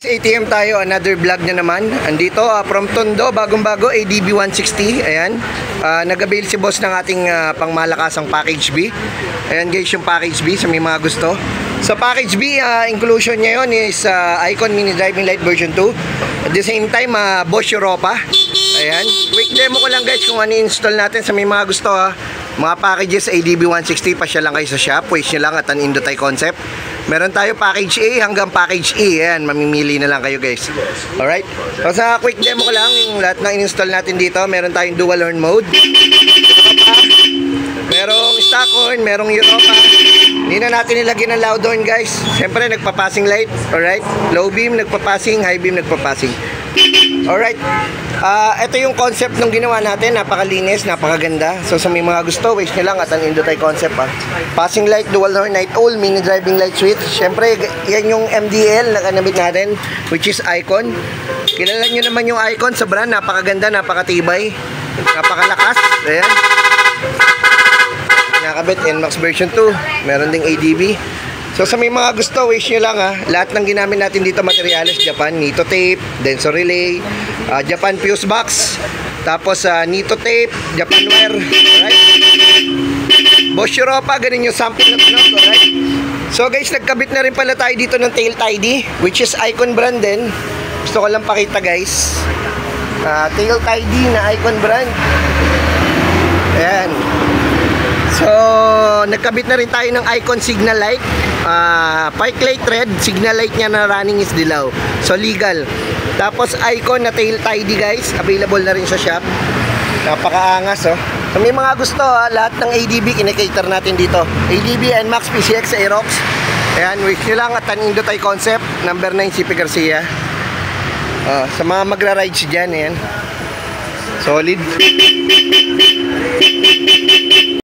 ATM tayo, another vlog na naman. Andito from Tondo, bagong-bago, ADB 160. Ayan, nag-avail si boss ng ating pangmalakasang package B. Ayan guys, yung package B sa may mga gusto. Sa package B, inclusion niya yun is Icon Mini Driving Light version 2. At the same time, Bosch Europa. Ayan, quick demo ko lang guys kung ano install natin sa may mga gusto mga packages ADB 160. Pasya lang kayo sa shop, waste nyo lang at an Indotai concept. Meron tayo package A hanggang package E. Ayan, mamimili na lang kayo guys. Alright, so sa quick demo ko lang yung lahat ng in-install natin dito. Meron tayong dual horn mode, merong stock horn, merong Europa. Hindi na natin nilagyan ng loud horn guys. Siyempre nagpa-passing light. Alright, low beam nagpa-passing, high beam nagpa-passing. Alright, ito yung concept ng ginawa natin. Napakalinis, napakaganda. So sa may mga gusto, waste nyo lang at ang Indotai concept passing light, dual horn, night owl, mini driving light switch. Siyempre yan yung MDL na kanabit natin, which is Icon. Kilala nyo naman yung Icon sa brand. Napakaganda, napakatibay, napakalakas. Ayan, nakabit NMAX version 2. Meron ding ADB. So sa may mga gusto, wish nyo lang lahat ng ginamit natin dito materials, Japan Nito tape, Denso relay, Japan fuse box, tapos Nito tape, Japan wire. Alright, Bosch Europa, ganun yung sample na tunog. Alright, so guys, nagkabit na rin pala tayo dito ng tail tidy, which is Icon brand din. Gusto ko lang pakita guys, tail tidy na Icon brand. Ayan. So, nagkabit na rin tayo ng Icon signal light. Park light red, signal light niya na running is dilaw. So, legal. Tapos, Icon na tail tidy guys. Available na rin sa shop. Napakaangas So, may mga gusto lahat ng ADB kinikater natin dito. ADB, NMAX, PCX, Aerox. Ayan, wish nyo lang at an Indotai concept. Number 9, CP Garcia. Sa mga magra-rides dyan, ayan. Solid.